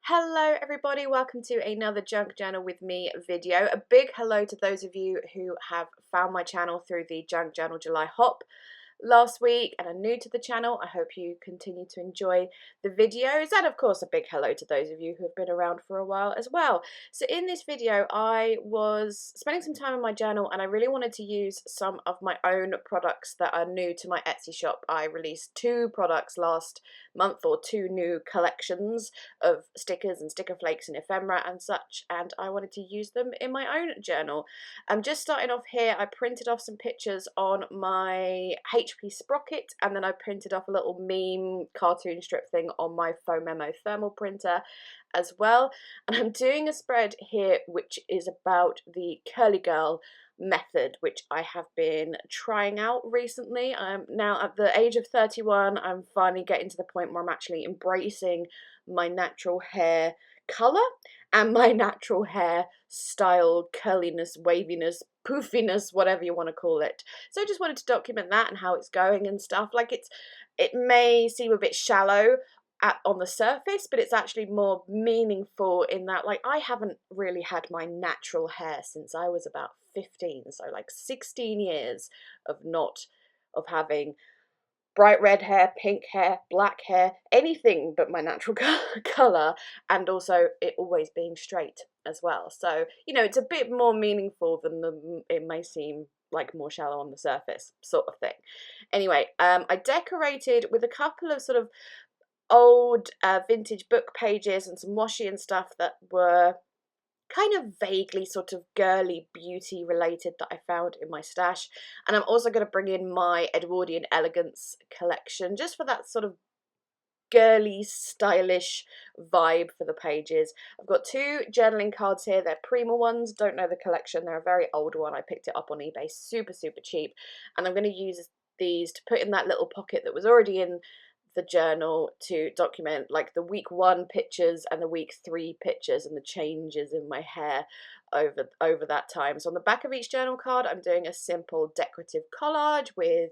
Hello everybody, welcome to another Junk Journal with me video. A big hello to those of you who have found my channel through the Junk Journal July Hop last week and are new to the channel. I hope you continue to enjoy the videos, and of course a big hello to those of you who have been around for a while as well. So in this video I was spending some time in my journal and I really wanted to use some of my own products that are new to my Etsy shop. I released 2 products last month, or 2 new collections of stickers and sticker flakes and ephemera and such, and I wanted to use them in my own journal. I'm just starting off here. I printed off some pictures on my HP Sprocket, and then I printed off a little meme cartoon strip thing on my Foam Memo thermal printer as well. And I'm doing a spread here which is about the curly girl method, which I have been trying out recently. I'm now at the age of 31. I'm finally getting to the point where I'm actually embracing my natural hair colour and my natural hair style, curliness, waviness, poofiness, whatever you want to call it. So I just wanted to document that and how it's going and stuff. Like, it may seem a bit shallow on the surface, but it's actually more meaningful in that, like, I haven't really had my natural hair since I was about 15, so like 16 years of having bright red hair, pink hair, black hair, anything but my natural colour, and also it always being straight as well. So, you know, it's a bit more meaningful than it may seem, like more shallow on the surface sort of thing. Anyway, I decorated with a couple of sort of old vintage book pages and some washi and stuff that were kind of vaguely sort of girly beauty related that I found in my stash. And I'm also going to bring in my Edwardian Elegance collection just for that sort of girly, stylish vibe for the pages. I've got 2 journaling cards here. They're Prima ones, don't know the collection. They're a very old one. I picked it up on eBay, super cheap. And I'm going to use these to put in that little pocket that was already in the journal to document like the week 1 pictures and the week 3 pictures and the changes in my hair over that time. So on the back of each journal card I'm doing a simple decorative collage with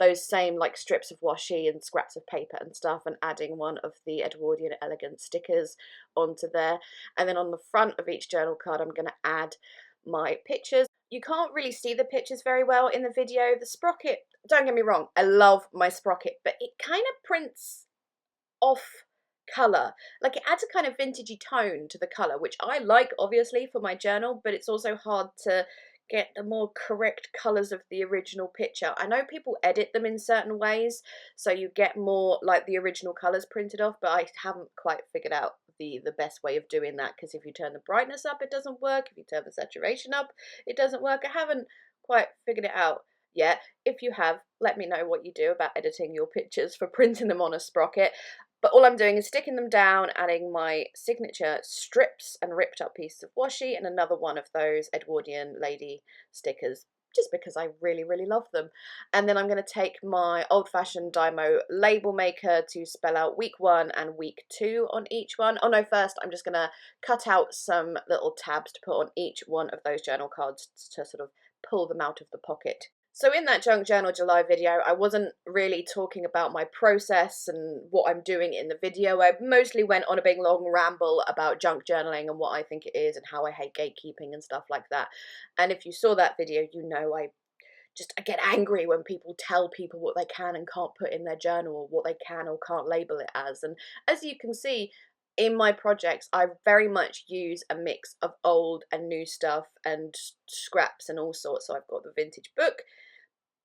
those same like strips of washi and scraps of paper and stuff, and adding one of the Edwardian Elegance stickers onto there. And then on the front of each journal card I'm going to add my pictures. You can't really see the pictures very well in the video. The sprocket, don't get me wrong, I love my sprocket, but it kind of prints off colour. Like, it adds a kind of vintagey tone to the colour, which I like obviously for my journal, but it's also hard to get the more correct colours of the original picture. I know people edit them in certain ways so you get more like the original colours printed off, but I haven't quite figured out the best way of doing that, because if you turn the brightness up it doesn't work, if you turn the saturation up it doesn't work. I haven't quite figured it out yet. If you have, let me know what you do about editing your pictures for printing them on a sprocket. But all I'm doing is sticking them down, adding my signature strips and ripped up pieces of washi and another one of those Edwardian lady stickers, just because I really love them. And then I'm going to take my old-fashioned Dymo label maker to spell out week 1 and week 2 on each one. Oh no, first I'm just going to cut out some little tabs to put on each one of those journal cards to sort of pull them out of the pocket. So in that Junk Journal July video, I wasn't really talking about my process and what I'm doing in the video. I mostly went on a big long ramble about junk journaling and what I think it is and how I hate gatekeeping and stuff like that. And if you saw that video, you know I get angry when people tell people what they can and can't put in their journal, or what they can or can't label it as. And as you can see, in my projects, I very much use a mix of old and new stuff and scraps and all sorts. So I've got the vintage book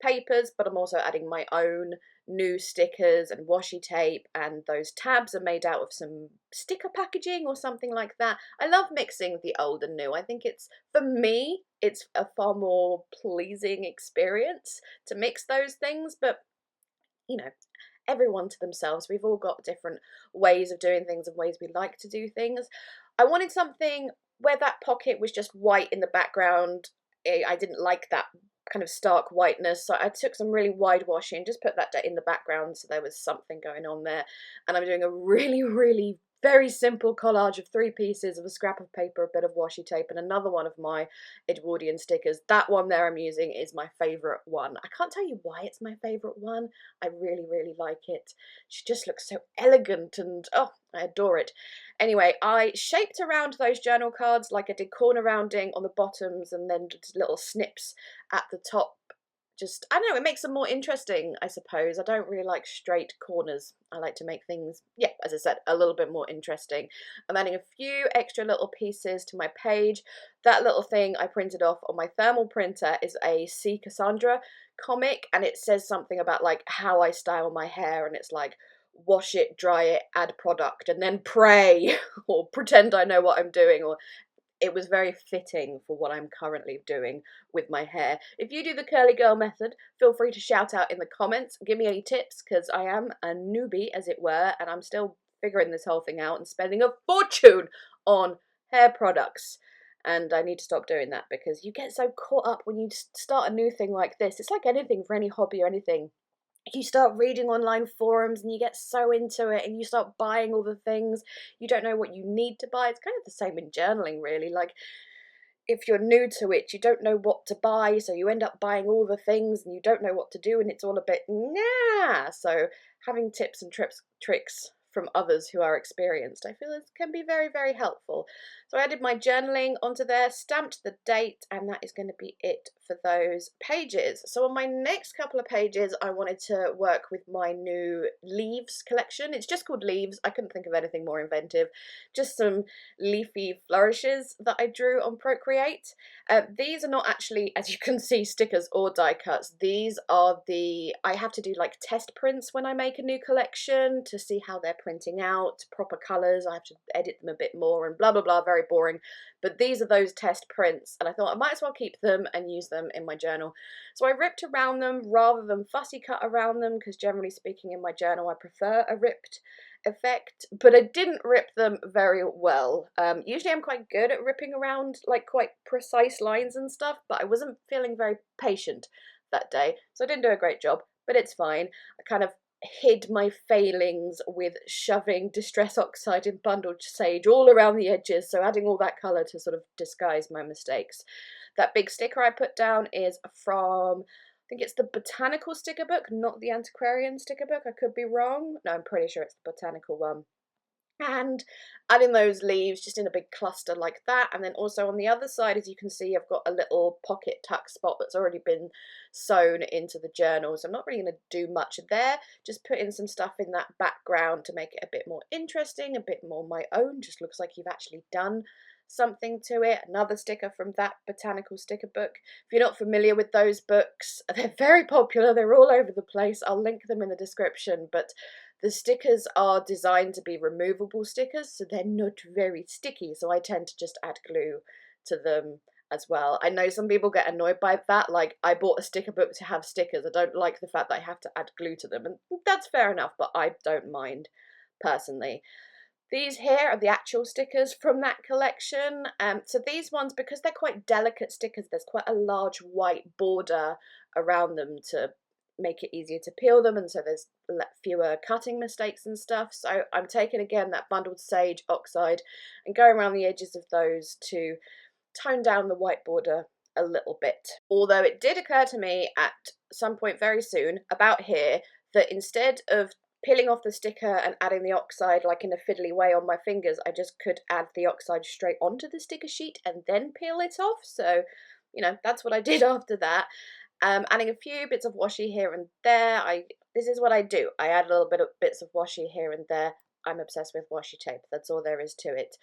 papers, but I'm also adding my own new stickers and washi tape, and those tabs are made out of some sticker packaging or something like that. I love mixing the old and new. I think for me, it's a far more pleasing experience to mix those things, but you know, everyone to themselves. We've all got different ways of doing things and ways we like to do things. I wanted something where that pocket was just white in the background. I didn't like that kind of stark whiteness, so I took some really wide washi and just put that in the background so there was something going on there. And I'm doing a really very simple collage of 3 pieces of a scrap of paper, a bit of washi tape, and another one of my Edwardian stickers. That one there I'm using is my favourite one. I can't tell you why it's my favourite one. I really, really like it. She just looks so elegant and, oh, I adore it. Anyway, I shaped around those journal cards like I did corner rounding on the bottoms and then just little snips at the top. Just, I don't know, it makes them more interesting, I suppose. I don't really like straight corners. I like to make things, yeah, as I said, a little bit more interesting. I'm adding a few extra little pieces to my page. That little thing I printed off on my thermal printer is a C. Cassandra comic, and it says something about like how I style my hair, and it's like, wash it, dry it, add product, and then pray, or pretend I know what I'm doing, or it was very fitting for what I'm currently doing with my hair. If you do the curly girl method, feel free to shout out in the comments. Give me any tips, because I am a newbie, as it were, and I'm still figuring this whole thing out and spending a fortune on hair products. And I need to stop doing that, because you get so caught up when you start a new thing like this. It's like anything, for any hobby or anything. You start reading online forums and you get so into it and you start buying all the things. You don't know what you need to buy. It's kind of the same in journaling, really. Like, if you're new to it, you don't know what to buy, so you end up buying all the things and you don't know what to do, and it's all a bit nah. So having tips and tricks from others who are experienced, I feel it can be very, very helpful. So I added my journaling onto there, stamped the date, and that is going to be it for those pages. So on my next couple of pages, I wanted to work with my new leaves collection. It's just called Leaves. I couldn't think of anything more inventive. Just some leafy flourishes that I drew on Procreate. These are not actually, as you can see, stickers or die cuts. These are I have to do like test prints when I make a new collection to see how they're printing out, proper colours. I have to edit them a bit more and blah blah blah, very boring. But these are those test prints, and I thought I might as well keep them and use them in my journal. So I ripped around them rather than fussy cut around them, because generally speaking in my journal I prefer a ripped effect, but I didn't rip them very well. Usually I'm quite good at ripping around like quite precise lines and stuff, but I wasn't feeling very patient that day, so I didn't do a great job, but it's fine. I kind of hid my failings with shoving Distress Oxide and Bundled Sage all around the edges, so adding all that colour to sort of disguise my mistakes. That big sticker I put down is from, I think it's the Botanical sticker book, not the Antiquarian sticker book. I could be wrong. No, I'm pretty sure it's the Botanical one. And adding those leaves just in a big cluster like that. And then also on the other side, as you can see, I've got a little pocket tuck spot that's already been sewn into the journal. So I'm not really going to do much there. Just put in some stuff in that background to make it a bit more interesting, a bit more my own. Just looks like you've actually done something to it. Another sticker from that Botanical sticker book. If you're not familiar with those books, they're very popular. They're all over the place. I'll link them in the description, but the stickers are designed to be removable stickers, so they're not very sticky, so I tend to just add glue to them as well. I know some people get annoyed by that, like, I bought a sticker book to have stickers. I don't like the fact that I have to add glue to them, and that's fair enough, but I don't mind personally. These here are the actual stickers from that collection. So these ones, because they're quite delicate stickers, there's quite a large white border around them to make it easier to peel them, and so there's fewer cutting mistakes and stuff. So I'm taking again that Bundled Sage Oxide and going around the edges of those to tone down the white border a little bit. Although it did occur to me at some point very soon, about here, that instead of peeling off the sticker and adding the oxide like in a fiddly way on my fingers, I just could add the oxide straight onto the sticker sheet and then peel it off. So, you know, that's what I did after that. Adding a few bits of washi here and there. This is what I do. I add a little bit of bits of washi here and there. I'm obsessed with washi tape. That's all there is to it.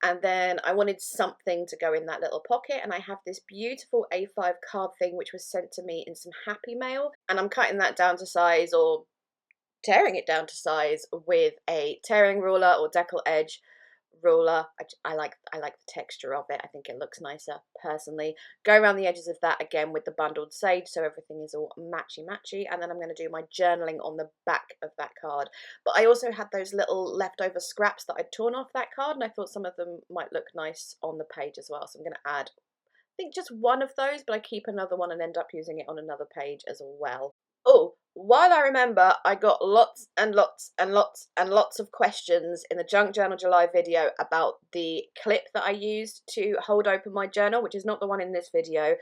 And then I wanted something to go in that little pocket, and I have this beautiful A5 card thing which was sent to me in some Happy Mail, and I'm cutting that down to size, or tearing it down to size, with a tearing ruler or decal edge ruler. I like the texture of it. I think it looks nicer personally. Go around the edges of that again with the Bundled Sage so everything is all matchy, and then I'm going to do my journaling on the back of that card. But I also had those little leftover scraps that I'd torn off that card, and I thought some of them might look nice on the page as well, so I'm going to add, I think, just one of those, but I keep another one and end up using it on another page as well. Oh, while I remember I got lots and lots and lots and lots of questions in the Junk Journal July video about the clip that I used to hold open my journal, which is not the one in this video.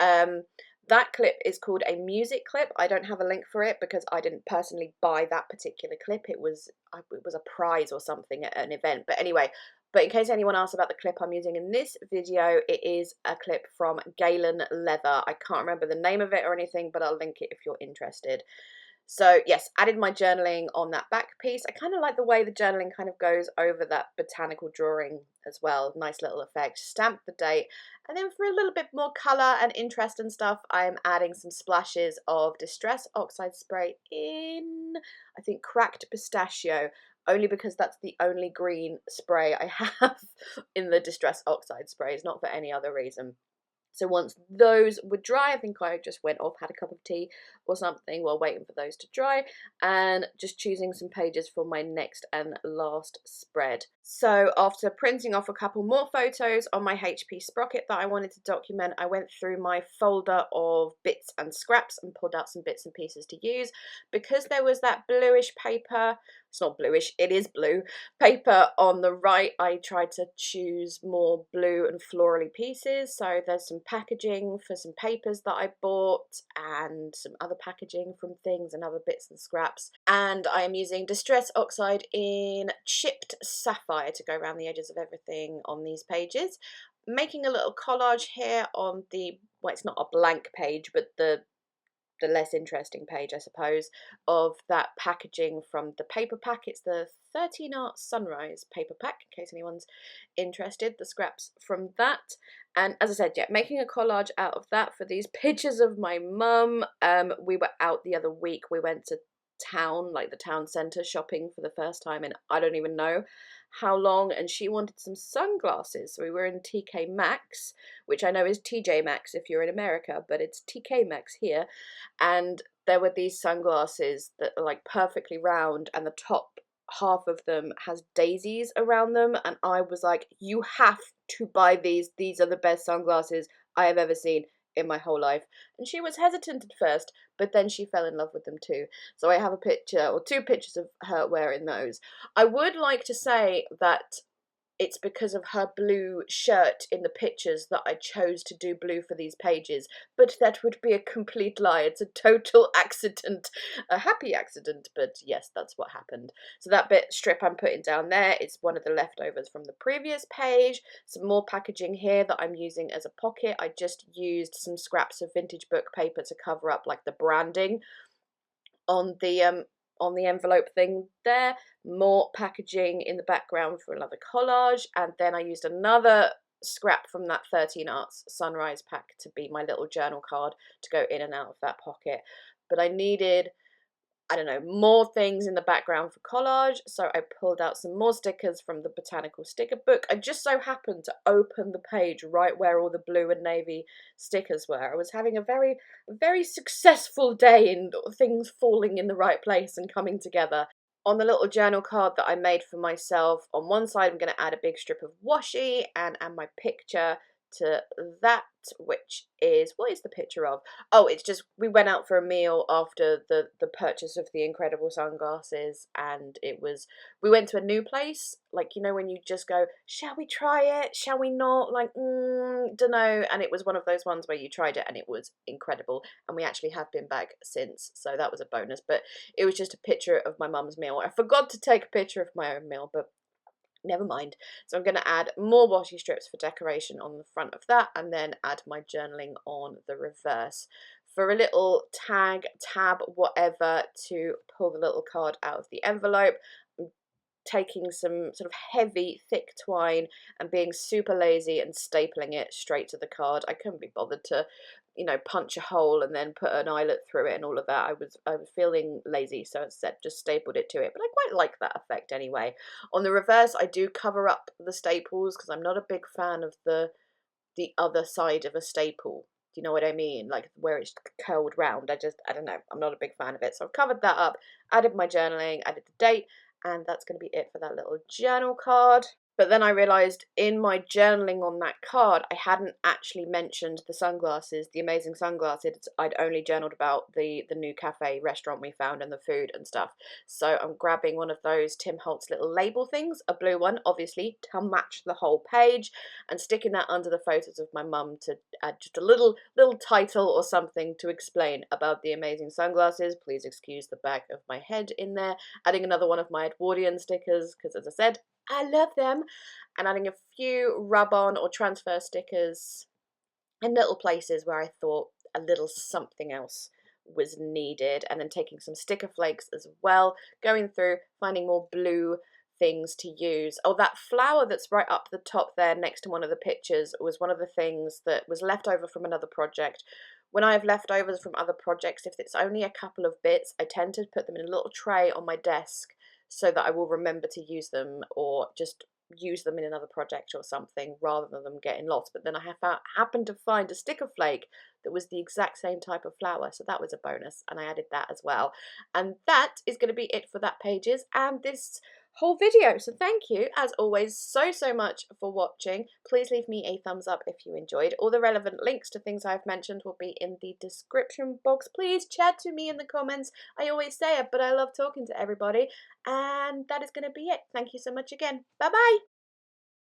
That clip is called a music clip. I don't have a link for it because I didn't personally buy that particular clip. It was a prize or something at an event. But anyway, but in case anyone asks about the clip I'm using in this video, it is a clip from Galen Leather. I can't remember the name of it or anything, but I'll link it if you're interested. So yes, added my journaling on that back piece. I kind of like the way the journaling kind of goes over that botanical drawing as well. Nice little effect. Stamped the date. And then for a little bit more colour and interest and stuff, I am adding some splashes of Distress Oxide Spray in, I think, Cracked Pistachio, only because that's the only green spray I have in the Distress Oxide sprays, not for any other reason. So once those were dry, I think I just went off, had a cup of tea or something while waiting for those to dry, and just choosing some pages for my next and last spread. So after printing off a couple more photos on my HP Sprocket that I wanted to document, I went through my folder of bits and scraps and pulled out some bits and pieces to use. Because there was that bluish paper, it's not bluish, it is blue, paper on the right, I tried to choose more blue and florally pieces. So there's some packaging for some papers that I bought and some other packaging from things and other bits and scraps. And I am using Distress Oxide in Chipped Sapphire to go around the edges of everything on these pages. Making a little collage here on the, well, it's not a blank page, but the less interesting page, I suppose, of that packaging from the paper pack. It's the 13 Art Sunrise paper pack, in case anyone's interested, the scraps from that. And as I said, yeah, making a collage out of that for these pictures of my mum. We were out the other week. We went to town, like the town centre, shopping for the first time in I don't even know how long, and she wanted some sunglasses. So we were in TK Maxx, which I know is TJ Maxx if you're in America, but it's TK Maxx here. And there were these sunglasses that are like perfectly round, and the top half of them has daisies around them, and I was like, you have to buy these are the best sunglasses I have ever seen in my whole life. And she was hesitant at first, but then she fell in love with them too. So I have a picture, or two pictures of her wearing those. I would like to say that it's because of her blue shirt in the pictures that I chose to do blue for these pages, but that would be a complete lie. It's a total accident, a happy accident, but yes, that's what happened. So that strip I'm putting down there is one of the leftovers from the previous page. Some more packaging here that I'm using as a pocket. I just used some scraps of vintage book paper to cover up like the branding on the envelope thing there. More packaging in the background for another collage, and then I used another scrap from that 13 Arts Sunrise pack to be my little journal card to go in and out of that pocket. But I needed, I don't know, more things in the background for collage, so I pulled out some more stickers from the botanical sticker book. I just so happened to open the page right where all the blue and navy stickers were. I was having a very successful day in things falling in the right place and coming together. On the little journal card that I made for myself, on one side I'm going to add a big strip of washi and add my picture to that, which is, what is the picture of? Oh, it's just, we went out for a meal after the purchase of the incredible sunglasses, and it was, we went to a new place, like, you know, when you just go, shall we try it, shall we not, like, dunno, and it was one of those ones where you tried it and it was incredible, and we actually have been back since, so that was a bonus. But it was just a picture of my mum's meal. I forgot to take a picture of my own meal, but never mind. So I'm going to add more washi strips for decoration on the front of that, and then add my journaling on the reverse for a little tab, whatever, to pull the little card out of the envelope. I'm taking some sort of heavy, thick twine and being super lazy and stapling it straight to the card. I couldn't be bothered to, you know, punch a hole and then put an eyelet through it and all of that. I was feeling lazy, so instead just stapled it to it. But I quite like that effect anyway. On the reverse, I do cover up the staples because I'm not a big fan of the other side of a staple. Do you know what I mean? Like where it's curled round. I don't know. I'm not a big fan of it. So I've covered that up, added my journaling, added the date, and that's going to be it for that little journal card. But then I realised in my journaling on that card, I hadn't actually mentioned the sunglasses, the amazing sunglasses. I'd only journaled about the new cafe restaurant we found and the food and stuff. So I'm grabbing one of those Tim Holtz little label things, a blue one, obviously, to match the whole page, and sticking that under the photos of my mum to add just a little title or something to explain about the amazing sunglasses. Please excuse the back of my head in there. Adding another one of my Edwardian stickers, because as I said, I love them, and adding a few rub-on or transfer stickers in little places where I thought a little something else was needed, and then taking some sticker flakes as well, going through, finding more blue things to use. Oh, that flower that's right up the top there next to one of the pictures was one of the things that was left over from another project. When I have leftovers from other projects, if it's only a couple of bits, I tend to put them in a little tray on my desk so that I will remember to use them, or just use them in another project or something rather than them getting lost. But then I have happened to find a sticker flake that was the exact same type of flower, so that was a bonus, and I added that as well. And that is going to be it for that pages and this whole video. So thank you as always so much for watching. Please leave me a thumbs up if you enjoyed. All the relevant links to things I've mentioned will be in the description box. Please chat to me in the comments. I always say it, but I love talking to everybody. And that is going to be it. Thank you so much again. Bye bye.